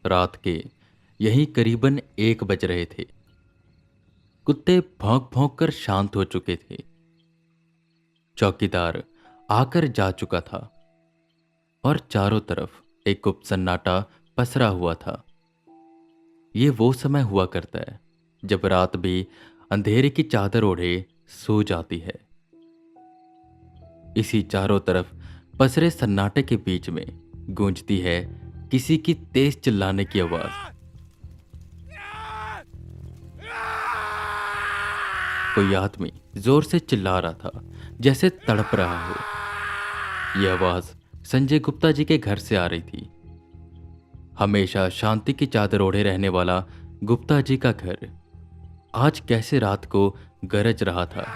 रात के यहीं करीबन 1 बज रहे थे। कुत्ते भौंक भौंक कर शांत हो चुके थे। चौकीदार आकर जा चुका था और चारों तरफ एक गुप्त सन्नाटा पसरा हुआ था। ये वो समय हुआ करता है जब रात भी अंधेरे की चादर ओढ़े सो जाती है। इसी चारों तरफ पसरे सन्नाटे के बीच में गूंजती है किसी की तेज चिल्लाने की आवाज। कोई आदमी जोर से चिल्ला रहा था, जैसे तड़प रहा हो। यह आवाज संजय गुप्ता जी के घर से आ रही थी। हमेशा शांति की चादर ओढ़े रहने वाला गुप्ता जी का घर आज कैसे रात को गरज रहा था।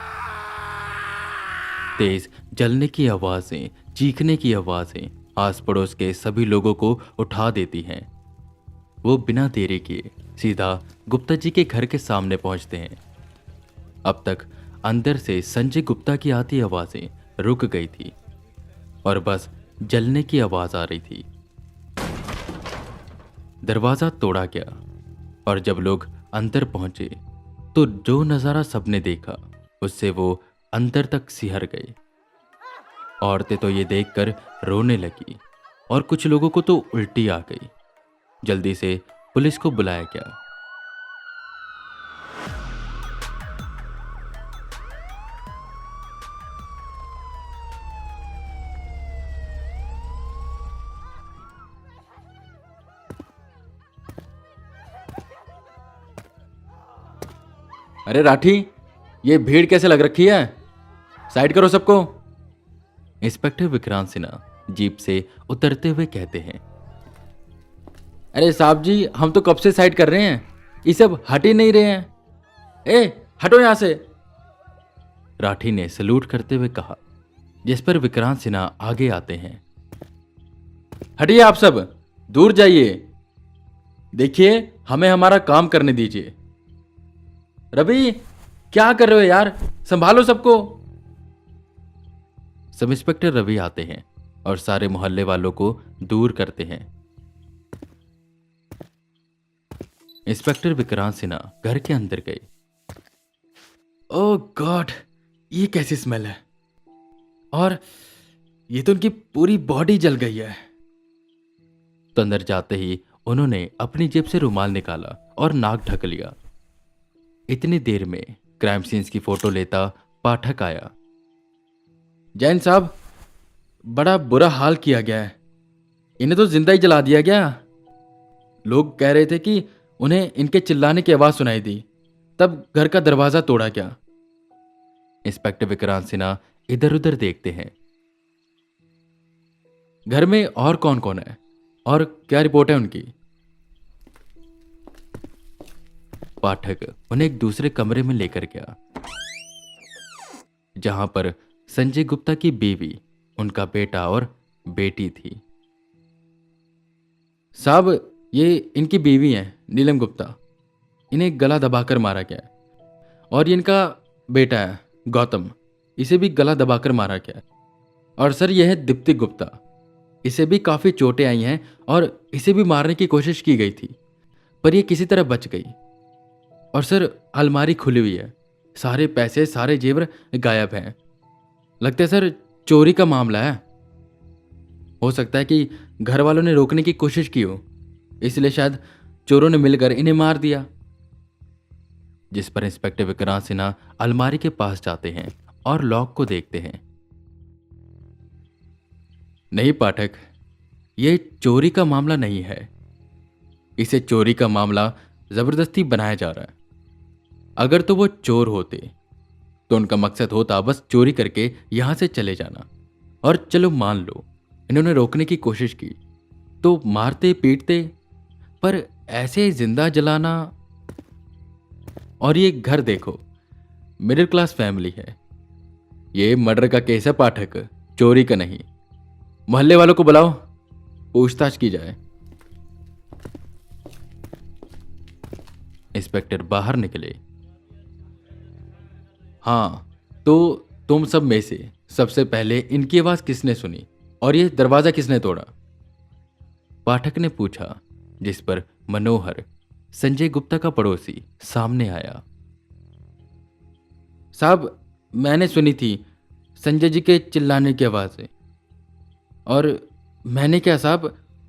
तेज जलने की आवाजें, चीखने की आवाजें आस पड़ोस के सभी लोगों को उठा देती हैं। वो बिना देरी किए सीधा गुप्ता जी के घर के सामने पहुंचते हैं। अब तक अंदर से संजय गुप्ता की आती आवाजें रुक गई थी और बस जलने की आवाज आ रही थी। दरवाजा तोड़ा गया और जब लोग अंदर पहुंचे तो जो नजारा सबने देखा उससे वो अंदर तक सिहर गए। औरतें तो ये देखकर रोने लगी और कुछ लोगों को तो उल्टी आ गई। जल्दी से पुलिस को बुलाया गया। अरे राठी, ये भीड़ कैसे लग रखी है? साइड करो सबको। इंस्पेक्टर विक्रांत सिन्हा जीप से उतरते हुए कहते हैं। अरे साहब जी, हम तो कब से साइड कर रहे हैं, ये सब हट ही नहीं रहे हैं। ए, हटो यहां से। राठी ने सलूट करते हुए कहा, जिस पर विक्रांत सिन्हा आगे आते हैं। हटिए आप सब, दूर जाइए। देखिए, हमें हमारा काम करने दीजिए। रवि, क्या कर रहे हो यार? संभालो सबको। सब इंस्पेक्टर रवि आते हैं और सारे मोहल्ले वालों को दूर करते हैं। इंस्पेक्टर विक्रांत सिन्हा घर के अंदर गए। ओह गॉड, ये कैसी स्मेल है? और ये तो उनकी पूरी बॉडी जल गई है। तो अंदर जाते ही उन्होंने अपनी जेब से रुमाल निकाला और नाक ढक लिया। इतनी देर में क्राइम सीन्स की फोटो लेता पाठक आया। जैन साहब, बड़ा बुरा हाल किया गया है। इन्हें तो जिंदा ही जला दिया गया। लोग कह रहे थे कि उन्हें इनके चिल्लाने की आवाज सुनाई दी, तब घर का दरवाजा तोड़ा गया। इंस्पेक्टर विक्रांत सिन्हा इधर उधर देखते हैं। घर में और कौन कौन है और क्या रिपोर्ट है उनकी? पाठक उन्हें एक दूसरे कमरे में लेकर गया, जहां पर संजय गुप्ता की बीवी, उनका बेटा और बेटी थी। साहब, ये इनकी बीवी हैं, नीलम गुप्ता। इन्हें गला दबाकर मारा गया है। और ये इनका बेटा है, गौतम। इसे भी गला दबाकर मारा गया है। और सर, यह है दीप्ति गुप्ता। इसे भी काफ़ी चोटें आई हैं और इसे भी मारने की कोशिश की गई थी, पर यह किसी तरह बच गई। और सर, अलमारी खुली हुई है, सारे पैसे, सारे जेवर गायब हैं। लगता है सर चोरी का मामला है। हो सकता है कि घर वालों ने रोकने की कोशिश की हो, इसलिए शायद चोरों ने मिलकर इन्हें मार दिया। जिस पर इंस्पेक्टर विक्रांत सिन्हा अलमारी के पास जाते हैं और लॉक को देखते हैं। नहीं पाठक, ये चोरी का मामला नहीं है। इसे चोरी का मामला जबरदस्ती बनाया जा रहा है। अगर तो वो चोर होते तो उनका मकसद होता बस चोरी करके यहां से चले जाना। और चलो मान लो इन्होंने रोकने की कोशिश की तो मारते पीटते, पर ऐसे जिंदा जलाना। और ये घर देखो, मिडिल क्लास फैमिली है। ये मर्डर का केस है पाठक, चोरी का नहीं। मोहल्ले वालों को बुलाओ, पूछताछ की जाए। इंस्पेक्टर बाहर निकले। हाँ, तो तुम सब में से सबसे पहले इनकी आवाज किसने सुनी और ये दरवाजा किसने तोड़ा? पाठक ने पूछा। जिस पर मनोहर, संजय गुप्ता का पड़ोसी, सामने आया। साहब, मैंने सुनी थी संजय जी के चिल्लाने की आवाज़ें। और मैंने क्या साहब,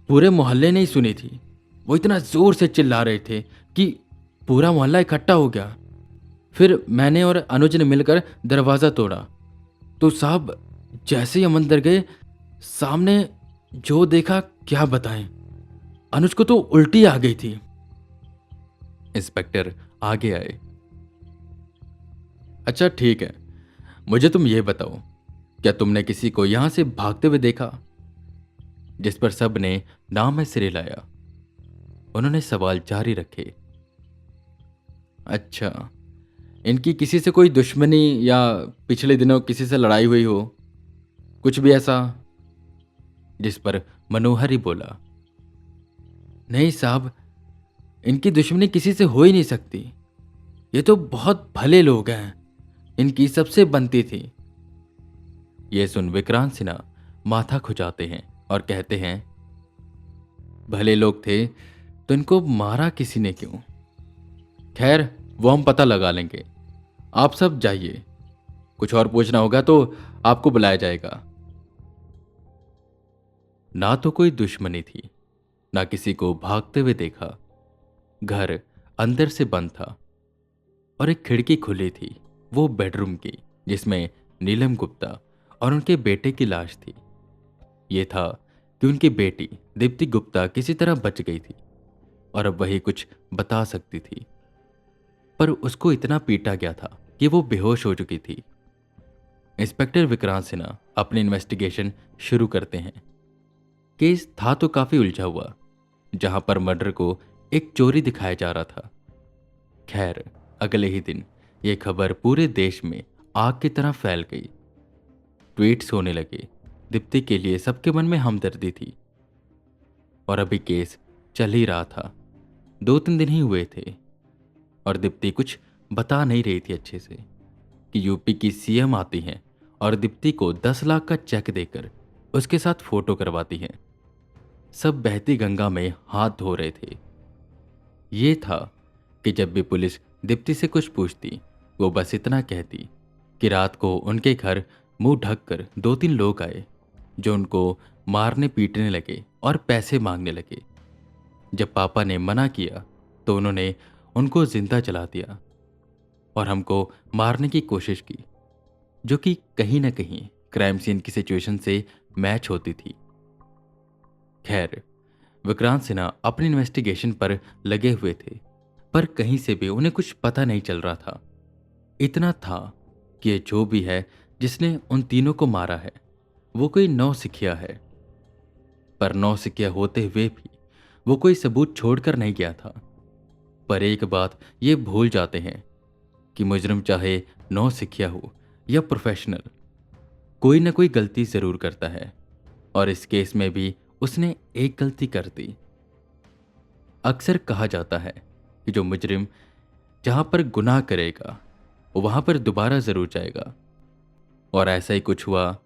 पूरे मोहल्ले ने ही सुनी थी। वो इतना ज़ोर से चिल्ला रहे थे कि पूरा मोहल्ला इकट्ठा हो गया। फिर मैंने और अनुज ने मिलकर दरवाज़ा तोड़ा तो साहब, जैसे ही हम अंदर गए, सामने जो देखा क्या बताएं। अनुज को तो उल्टी आ गई थी। इंस्पेक्टर आगे आए। अच्छा ठीक है, मुझे तुम ये बताओ, क्या तुमने किसी को यहां से भागते हुए देखा? जिस पर सब ने नाम में सिरे लाया। उन्होंने सवाल जारी रखे। अच्छा, इनकी किसी से कोई दुश्मनी या पिछले दिनों किसी से लड़ाई हुई हो, कुछ भी ऐसा? जिस पर मनोहर ही बोला। नहीं साहब, इनकी दुश्मनी किसी से हो ही नहीं सकती। ये तो बहुत भले लोग हैं, इनकी सबसे बनती थी। यह सुन विक्रांत सिन्हा माथा खुजाते हैं और कहते हैं, भले लोग थे तो इनको मारा किसी ने क्यों? खैर, वो हम पता लगा लेंगे। आप सब जाइए, कुछ और पूछना होगा तो आपको बुलाया जाएगा। ना तो कोई दुश्मनी थी, ना किसी को भागते हुए देखा। घर अंदर से बंद था और एक खिड़की खुली थी, वो बेडरूम की, जिसमें नीलम गुप्ता और उनके बेटे की लाश थी। ये था कि उनकी बेटी दीप्ति गुप्ता किसी तरह बच गई थी और अब वही कुछ बता सकती थी, पर उसको इतना पीटा गया था कि वो बेहोश हो चुकी थी। इंस्पेक्टर विक्रांत सिन्हा अपनी इन्वेस्टिगेशन शुरू करते हैं। केस था तो काफी उलझा हुआ, जहां पर मर्डर को एक चोरी दिखाया जा रहा था। खैर, अगले ही दिन ये खबर पूरे देश में आग की तरह फैल गई। ट्वीट्स होने लगे। दीप्ति के लिए सबके मन में हमदर्दी थी। और अभी केस चल ही रहा था, 2-3 दिन ही हुए थे और दीप्ति कुछ बता नहीं रही थी अच्छे से कि यूपी की सीएम आती हैं और दीप्ति को 10 लाख का चेक देकर उसके साथ फोटो करवाती हैं। सब बहती गंगा में हाथ धो रहे थे। ये था कि जब भी पुलिस दीप्ति से कुछ पूछती, वो बस इतना कहती कि रात को उनके घर मुंह ढककर 2-3 लोग आए जो उनको मारने पीटने लगे और पैसे मांगने लगे। जब पापा ने मना किया तो उन्होंने उनको जिंदा जला दिया और हमको मारने की कोशिश की, जो कि कहीं ना कहीं क्राइम सीन की सिचुएशन से मैच होती थी। खैर, विक्रांत सिन्हा अपनी इन्वेस्टिगेशन पर लगे हुए थे, पर कहीं से भी उन्हें कुछ पता नहीं चल रहा था। इतना था कि ये जो भी है जिसने उन तीनों को मारा है, वो कोई नौसिखिया है। पर नौसिखिया होते हुए भी वो कोई सबूत छोड़कर नहीं गया था। पर एक बात ये भूल जाते हैं कि मुजरिम चाहे नौसिखिया हो या प्रोफेशनल, कोई ना कोई गलती जरूर करता है और इस केस में भी उसने एक गलती कर दी। अक्सर कहा जाता है कि जो मुजरिम जहां पर गुनाह करेगा वहां पर दोबारा जरूर जाएगा, और ऐसा ही कुछ हुआ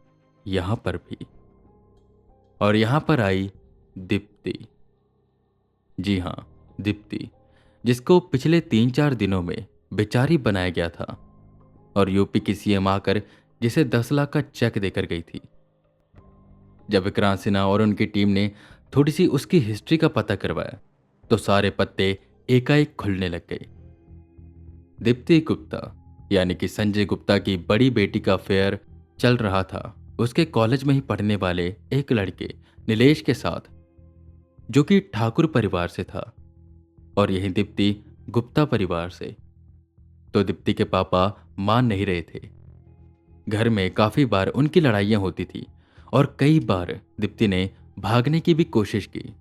यहां पर भी। और यहां पर आई दीप्ति। जी हां, दीप्ति, जिसको पिछले 3-4 दिनों में बेचारी बनाया गया था और यूपी की सीएम आकर जिसे 10 लाख का चेक देकर गई थी। जब विक्रांत सिन्हा और उनकी टीम ने थोड़ी सी उसकी हिस्ट्री का पता करवाया तो सारे पत्ते एकाएक खुलने लग गए। दीप्ति गुप्ता यानी कि संजय गुप्ता की बड़ी बेटी का अफेयर चल रहा था उसके कॉलेज में ही पढ़ने वाले एक लड़के नीलेश के साथ, जो कि ठाकुर परिवार से था और यही दीप्ति गुप्ता परिवार से। तो दीप्ति के पापा मान नहीं रहे थे। घर में काफी बार उनकी लड़ाइयां होती थी और कई बार दीप्ति ने भागने की भी कोशिश की।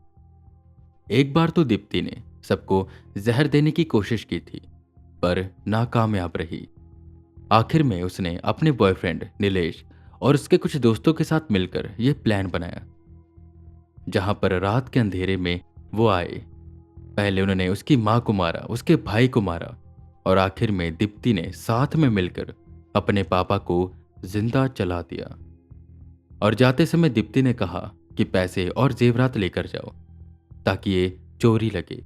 एक बार तो दीप्ति ने सबको जहर देने की कोशिश की थी, पर नाकामयाब रही। आखिर में उसने अपने बॉयफ्रेंड नीलेश और उसके कुछ दोस्तों के साथ मिलकर यह प्लान बनाया, जहां पर रात के अंधेरे में वो आए। पहले उन्होंने उसकी मां को मारा, उसके भाई को मारा और आखिर में दीप्ति ने साथ में मिलकर अपने पापा को जिंदा जला दिया। और जाते समय दीप्ति ने कहा कि पैसे और जेवरात लेकर जाओ ताकि ये चोरी लगे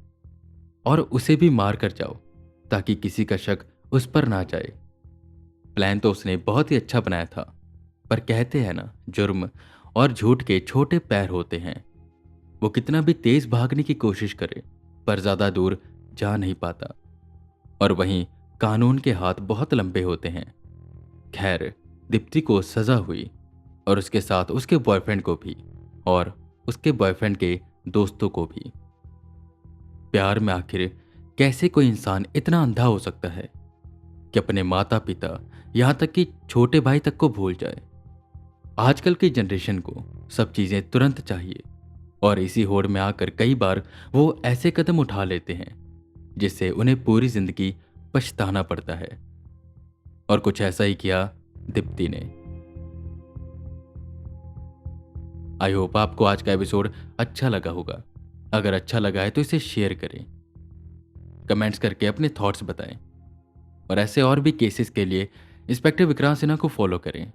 और उसे भी मार कर जाओ ताकि किसी का शक उस पर ना जाए। प्लान तो उसने बहुत ही अच्छा बनाया था, पर कहते हैं ना, जुर्म और झूठ के छोटे पैर होते हैं। वो कितना भी तेज भागने की कोशिश करे पर ज्यादा दूर जा नहीं पाता। और वहीं कानून के हाथ बहुत लंबे होते हैं। खैर, दीप्ति को सजा हुई और उसके साथ उसके बॉयफ्रेंड को भी और उसके बॉयफ्रेंड के दोस्तों को भी। प्यार में आखिर कैसे कोई इंसान इतना अंधा हो सकता है कि अपने माता पिता यहां तक कि छोटे भाई तक को भूल जाए। आजकल की जनरेशन को सब चीजें तुरंत चाहिए और इसी होड़ में आकर कई बार वो ऐसे कदम उठा लेते हैं जिससे उन्हें पूरी जिंदगी पछताना पड़ता है। और कुछ ऐसा ही किया दीप्ति ने। आई होप आपको आज का एपिसोड अच्छा लगा होगा। अगर अच्छा लगा है तो इसे शेयर करें, कमेंट्स करके अपने थॉट्स बताएं और ऐसे और भी केसेस के लिए इंस्पेक्टर विक्रांत सिन्हा को फॉलो करें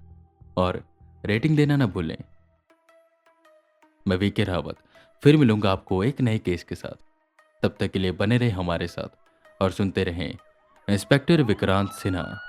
और रेटिंग देना ना भूलें। मैं वीके रावत फिर मिलूंगा आपको एक नए केस के साथ। तब तक के लिए बने रहे हमारे साथ और सुनते रहें इंस्पेक्टर विक्रांत सिन्हा।